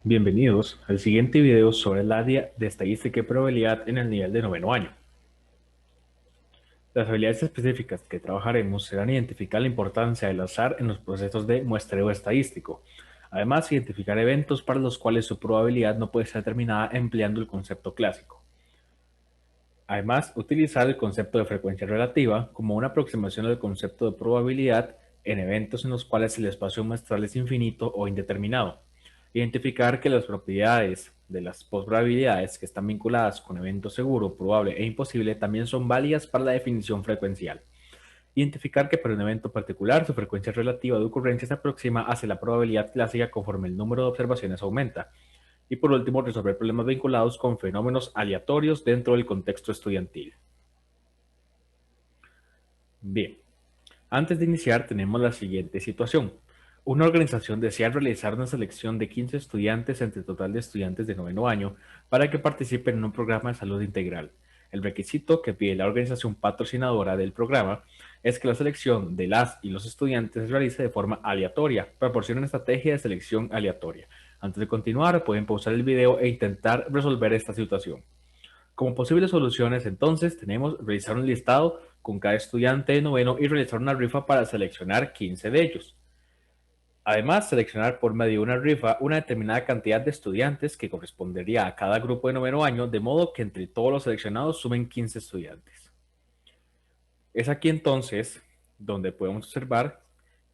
Bienvenidos al siguiente video sobre el área de estadística y probabilidad en el nivel de noveno año. Las habilidades específicas que trabajaremos serán identificar la importancia del azar en los procesos de muestreo estadístico. Además, identificar eventos para los cuales su probabilidad no puede ser determinada empleando el concepto clásico. Además, utilizar el concepto de frecuencia relativa como una aproximación al concepto de probabilidad en eventos en los cuales el espacio muestral es infinito o indeterminado. Identificar que las propiedades de las probabilidades que están vinculadas con evento seguro, probable e imposible también son válidas para la definición frecuencial. Identificar que para un evento particular su frecuencia relativa de ocurrencia se aproxima hacia la probabilidad clásica conforme el número de observaciones aumenta. Y por último, resolver problemas vinculados con fenómenos aleatorios dentro del contexto estudiantil. Bien, antes de iniciar tenemos la siguiente situación. Una organización desea realizar una selección de 15 estudiantes entre el total de estudiantes de noveno año para que participen en un programa de salud integral. El requisito que pide la organización patrocinadora del programa es que la selección de las y los estudiantes se realice de forma aleatoria. Proporciona una estrategia de selección aleatoria. Antes de continuar, pueden pausar el video e intentar resolver esta situación. Como posibles soluciones, entonces, tenemos realizar un listado con cada estudiante de noveno y realizar una rifa para seleccionar 15 de ellos. Además, seleccionar por medio de una rifa una determinada cantidad de estudiantes que correspondería a cada grupo de noveno año, de modo que entre todos los seleccionados sumen 15 estudiantes. Es aquí entonces donde podemos observar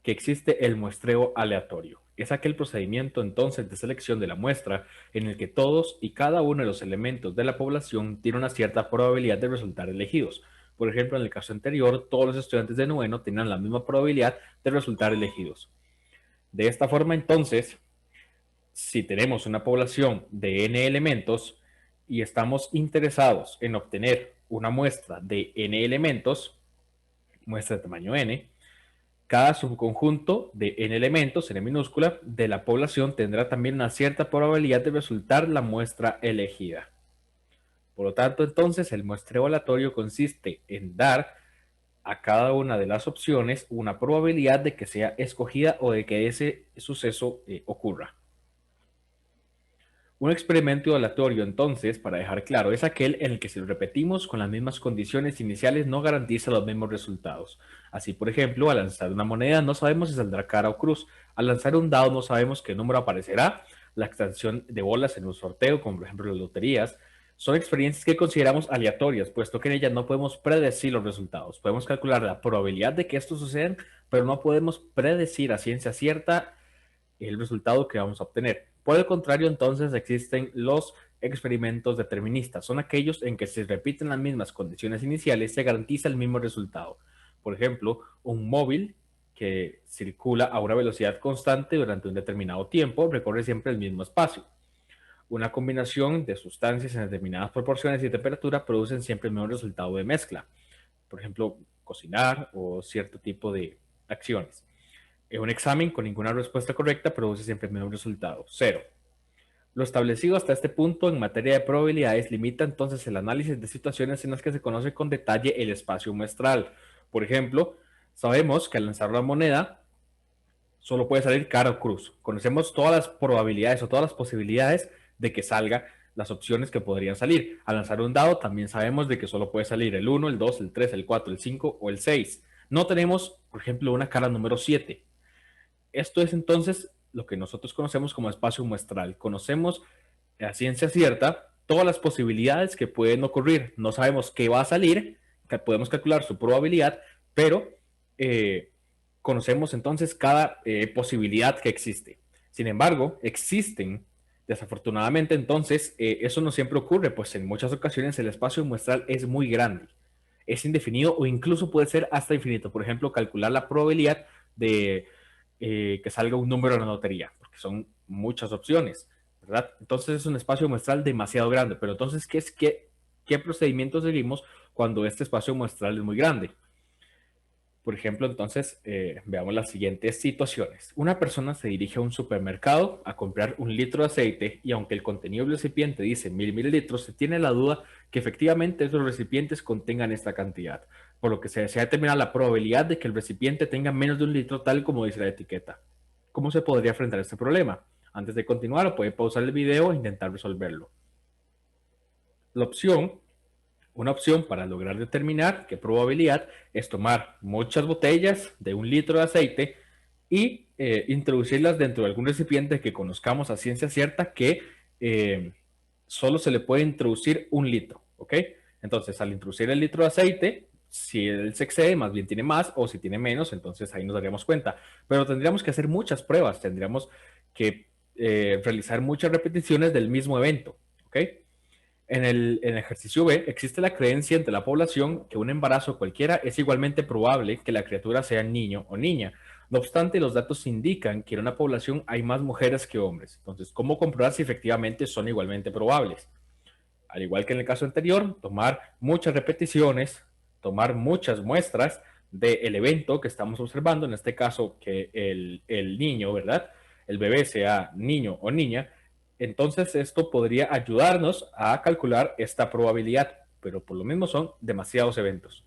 que existe el muestreo aleatorio. Es aquel procedimiento entonces de selección de la muestra en el que todos y cada uno de los elementos de la población tiene una cierta probabilidad de resultar elegidos. Por ejemplo, en el caso anterior, todos los estudiantes de noveno tenían la misma probabilidad de resultar elegidos. De esta forma, entonces, si tenemos una población de n elementos y estamos interesados en obtener una muestra de n elementos, muestra de tamaño n, cada subconjunto de n elementos, n minúscula, de la población tendrá también una cierta probabilidad de resultar la muestra elegida. Por lo tanto, entonces, el muestreo aleatorio consiste en dar a cada una de las opciones una probabilidad de que sea escogida o de que ese suceso ocurra. Un experimento aleatorio, entonces, para dejar claro, es aquel en el que si lo repetimos con las mismas condiciones iniciales no garantiza los mismos resultados. Así, por ejemplo, al lanzar una moneda no sabemos si saldrá cara o cruz. Al lanzar un dado no sabemos qué número aparecerá. La extracción de bolas en un sorteo, como por ejemplo las loterías, son experiencias que consideramos aleatorias, puesto que en ellas no podemos predecir los resultados. Podemos calcular la probabilidad de que esto suceda, pero no podemos predecir a ciencia cierta el resultado que vamos a obtener. Por el contrario, entonces existen los experimentos deterministas. Son aquellos en que se repiten las mismas condiciones iniciales, se garantiza el mismo resultado. Por ejemplo, un móvil que circula a una velocidad constante durante un determinado tiempo recorre siempre el mismo espacio. Una combinación de sustancias en determinadas proporciones y temperatura producen siempre el mismo resultado de mezcla. Por ejemplo, cocinar o cierto tipo de acciones. Un examen con ninguna respuesta correcta produce siempre el mismo resultado, cero. Lo establecido hasta este punto en materia de probabilidades limita entonces el análisis de situaciones en las que se conoce con detalle el espacio muestral. Por ejemplo, sabemos que al lanzar la moneda solo puede salir cara o cruz. Conocemos todas las probabilidades o todas las posibilidades de que salga las opciones que podrían salir. Al lanzar un dado también sabemos de que solo puede salir el 1, el 2, el 3, el 4, el 5 o el 6. No tenemos, por ejemplo, una cara número 7. Esto es entonces lo que nosotros conocemos como espacio muestral. Conocemos a ciencia cierta todas las posibilidades que pueden ocurrir. No sabemos qué va a salir, podemos calcular su probabilidad, pero conocemos entonces cada posibilidad que existe. Sin embargo, existen, desafortunadamente entonces, eso no siempre ocurre, pues en muchas ocasiones el espacio muestral es muy grande, es indefinido o incluso puede ser hasta infinito. Por ejemplo, calcular la probabilidad de que salga un número en la lotería, porque son muchas opciones, ¿verdad? Entonces es un espacio muestral demasiado grande, pero entonces, ¿qué procedimiento seguimos cuando este espacio muestral es muy grande? Por ejemplo, entonces, veamos las siguientes situaciones. Una persona se dirige a un supermercado a comprar un litro de aceite y aunque el contenido del recipiente dice 1000 mililitros, se tiene la duda que efectivamente esos recipientes contengan esta cantidad, por lo que se desea determinar la probabilidad de que el recipiente tenga menos de un litro tal como dice la etiqueta. ¿Cómo se podría enfrentar este problema? Antes de continuar, puede pausar el video e intentar resolverlo. Una opción para lograr determinar qué probabilidad es tomar muchas botellas de 1 litro de aceite y introducirlas dentro de algún recipiente que conozcamos a ciencia cierta que solo se le puede introducir 1 litro, ¿ok? Entonces, al introducir el litro de aceite, si él se excede, más bien tiene más, o si tiene menos, entonces ahí nos daríamos cuenta. Pero tendríamos que hacer muchas pruebas, tendríamos que realizar muchas repeticiones del mismo evento, ¿ok? En el ejercicio B existe la creencia entre la población que un embarazo cualquiera es igualmente probable que la criatura sea niño o niña. No obstante, los datos indican que en una población hay más mujeres que hombres. Entonces, ¿cómo comprobar si efectivamente son igualmente probables? Al igual que en el caso anterior, tomar muchas repeticiones, tomar muchas muestras del evento que estamos observando, en este caso que el niño, ¿verdad? El bebé sea niño o niña, entonces esto podría ayudarnos a calcular esta probabilidad, pero por lo mismo son demasiados eventos.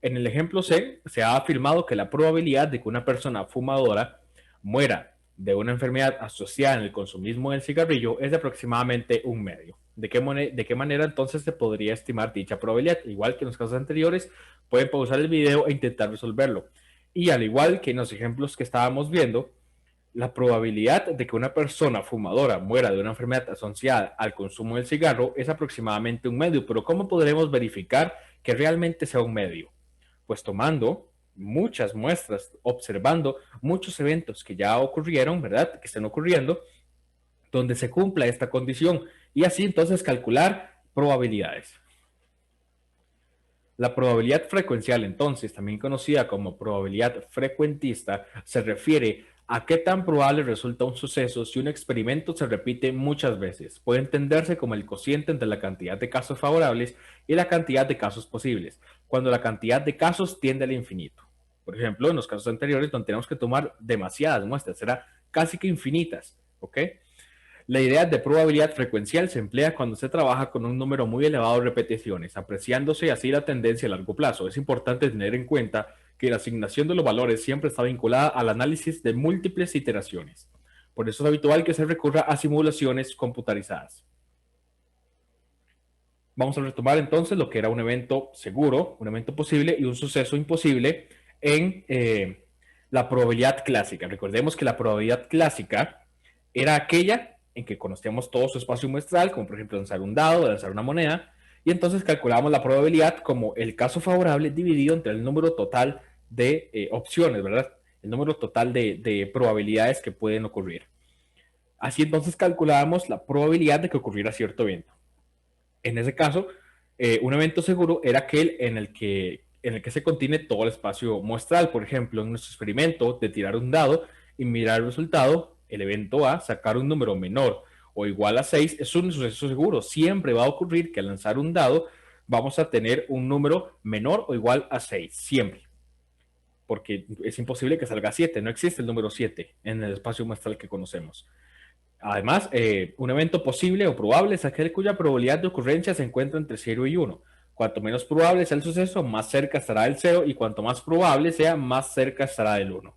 En el ejemplo C, se ha afirmado que la probabilidad de que una persona fumadora muera de una enfermedad asociada en el consumismo del cigarrillo es de aproximadamente 1 medio. ¿De qué manera entonces se podría estimar dicha probabilidad? Igual que en los casos anteriores, pueden pausar el video e intentar resolverlo. Y al igual que en los ejemplos que estábamos viendo, la probabilidad de que una persona fumadora muera de una enfermedad asociada al consumo del cigarro es aproximadamente 1 medio. Pero ¿cómo podremos verificar que realmente sea 1 medio? Pues tomando muchas muestras, observando muchos eventos que ya ocurrieron, ¿verdad? Que estén ocurriendo, donde se cumpla esta condición y así entonces calcular probabilidades. La probabilidad frecuencial, entonces, también conocida como probabilidad frecuentista, se refiere a qué tan probable resulta un suceso si un experimento se repite muchas veces. Puede entenderse como el cociente entre la cantidad de casos favorables y la cantidad de casos posibles, cuando la cantidad de casos tiende al infinito. Por ejemplo, en los casos anteriores, donde tenemos que tomar demasiadas muestras, será casi que infinitas, ¿ok? La idea de probabilidad frecuencial se emplea cuando se trabaja con un número muy elevado de repeticiones, apreciándose así la tendencia a largo plazo. Es importante tener en cuenta que la asignación de los valores siempre está vinculada al análisis de múltiples iteraciones. Por eso es habitual que se recurra a simulaciones computarizadas. Vamos a retomar entonces lo que era un evento seguro, un evento posible y un suceso imposible en la probabilidad clásica. Recordemos que la probabilidad clásica era aquella en que conocíamos todo su espacio muestral, como por ejemplo lanzar un dado, lanzar una moneda, y entonces calculábamos la probabilidad como el caso favorable dividido entre el número total de opciones, ¿verdad? El número total de probabilidades que pueden ocurrir. Así entonces calculábamos la probabilidad de que ocurriera cierto evento. En ese caso, un evento seguro era aquel en el que se contiene todo el espacio muestral. Por ejemplo, en nuestro experimento de tirar un dado y mirar el resultado, el evento A, sacar un número menor o igual a 6, es un suceso seguro. Siempre va a ocurrir que al lanzar un dado vamos a tener un número menor o igual a 6, siempre. Porque es imposible que salga 7, no existe el número 7 en el espacio muestral que conocemos. Además, un evento posible o probable es aquel cuya probabilidad de ocurrencia se encuentra entre 0 y 1. Cuanto menos probable sea el suceso, más cerca estará del 0 y cuanto más probable sea, más cerca estará del 1.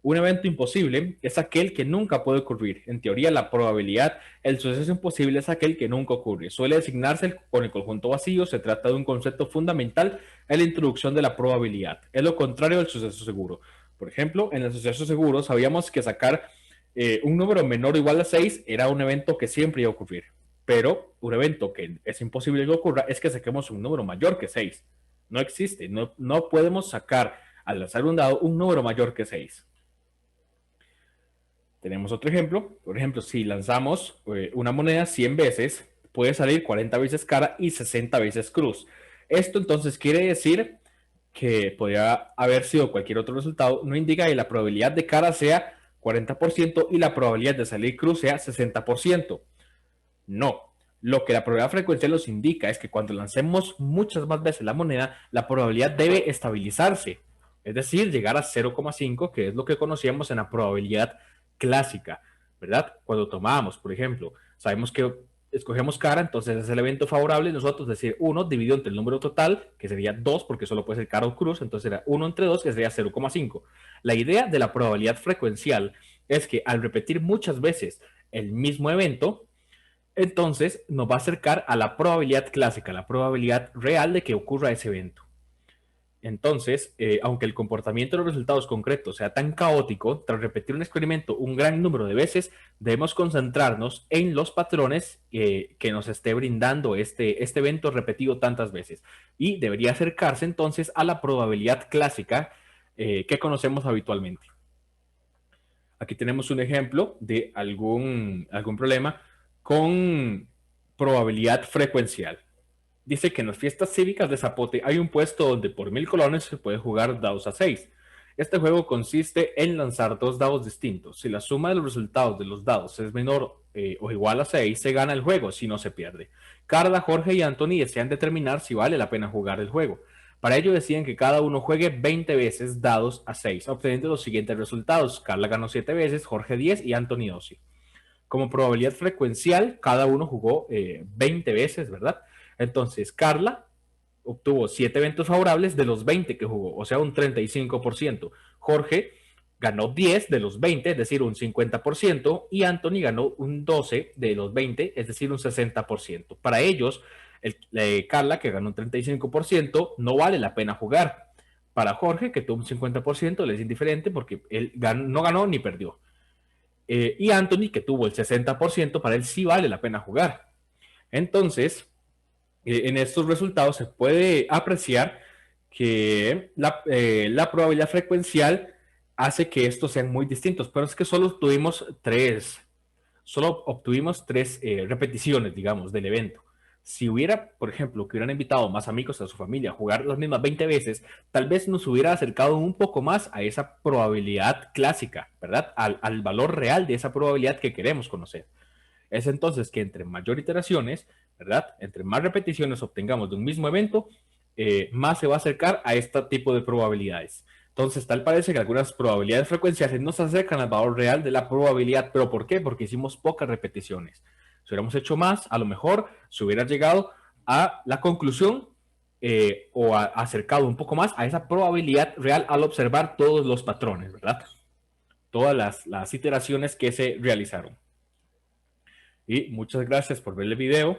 Un evento imposible es aquel que nunca puede ocurrir. En teoría, la probabilidad, el suceso imposible es aquel que nunca ocurre. Suele designarse con el conjunto vacío. Se trata de un concepto fundamental en la introducción de la probabilidad. Es lo contrario del suceso seguro. Por ejemplo, en el suceso seguro sabíamos que sacar un número menor o igual a 6 era un evento que siempre iba a ocurrir. Pero un evento que es imposible que ocurra es que saquemos un número mayor que 6. No existe. No podemos sacar al lanzar un dado un número mayor que 6. Tenemos otro ejemplo. Por ejemplo, si lanzamos una moneda 100 veces, puede salir 40 veces cara y 60 veces cruz. Esto entonces quiere decir que podría haber sido cualquier otro resultado. No indica que la probabilidad de cara sea 40% y la probabilidad de salir cruz sea 60%. No. Lo que la probabilidad frecuencial nos indica es que cuando lancemos muchas más veces la moneda, la probabilidad debe estabilizarse. Es decir, llegar a 0,5, que es lo que conocíamos en la probabilidad clásica, ¿verdad? Cuando tomábamos, por ejemplo, sabemos que escogemos cara, entonces es el evento favorable, nosotros decir 1 dividido entre el número total, que sería 2, porque solo puede ser cara o cruz, entonces era 1 entre 2, que sería 0,5. La idea de la probabilidad frecuencial es que al repetir muchas veces el mismo evento, entonces nos va a acercar a la probabilidad clásica, la probabilidad real de que ocurra ese evento. Entonces, aunque el comportamiento de los resultados concretos sea tan caótico, tras repetir un experimento un gran número de veces, debemos concentrarnos en los patrones que nos esté brindando este evento repetido tantas veces. Y debería acercarse entonces a la probabilidad clásica que conocemos habitualmente. Aquí tenemos un ejemplo de algún problema con probabilidad frecuencial. Dice que en las fiestas cívicas de Zapote hay un puesto donde por 1000 colones se puede jugar dados a 6. Este juego consiste en lanzar dos dados distintos. Si la suma de los resultados de los dados es menor o igual a 6, se gana el juego, si no se pierde. Carla, Jorge y Anthony desean determinar si vale la pena jugar el juego. Para ello deciden que cada uno juegue 20 veces dados a 6, obteniendo los siguientes resultados. Carla ganó 7 veces, Jorge 10 y Anthony 12. Como probabilidad frecuencial, cada uno jugó 20 veces, ¿verdad? Entonces, Carla obtuvo 7 eventos favorables de los 20 que jugó, o sea, un 35%. Jorge ganó 10 de los 20, es decir, un 50%, y Anthony ganó un 12 de los 20, es decir, un 60%. Para ellos, Carla, que ganó un 35%, no vale la pena jugar. Para Jorge, que tuvo un 50%, le es indiferente porque él no ganó ni perdió. Y Anthony, que tuvo el 60%, para él sí vale la pena jugar. Entonces, en estos resultados se puede apreciar que la probabilidad frecuencial hace que estos sean muy distintos, pero es que solo obtuvimos tres repeticiones, digamos, del evento. Si hubiera, por ejemplo, que hubieran invitado más amigos a su familia a jugar las mismas 20 veces, tal vez nos hubiera acercado un poco más a esa probabilidad clásica, ¿verdad? Al valor real de esa probabilidad que queremos conocer. Es entonces que entre mayor iteraciones, ¿verdad? Entre más repeticiones obtengamos de un mismo evento, más se va a acercar a este tipo de probabilidades. Entonces, tal parece que algunas probabilidades frecuenciales no se acercan al valor real de la probabilidad. ¿Pero por qué? Porque hicimos pocas repeticiones. Si hubiéramos hecho más, a lo mejor se hubiera llegado a la conclusión o acercado un poco más a esa probabilidad real al observar todos los patrones, ¿verdad? Todas las iteraciones que se realizaron. Y muchas gracias por ver el video.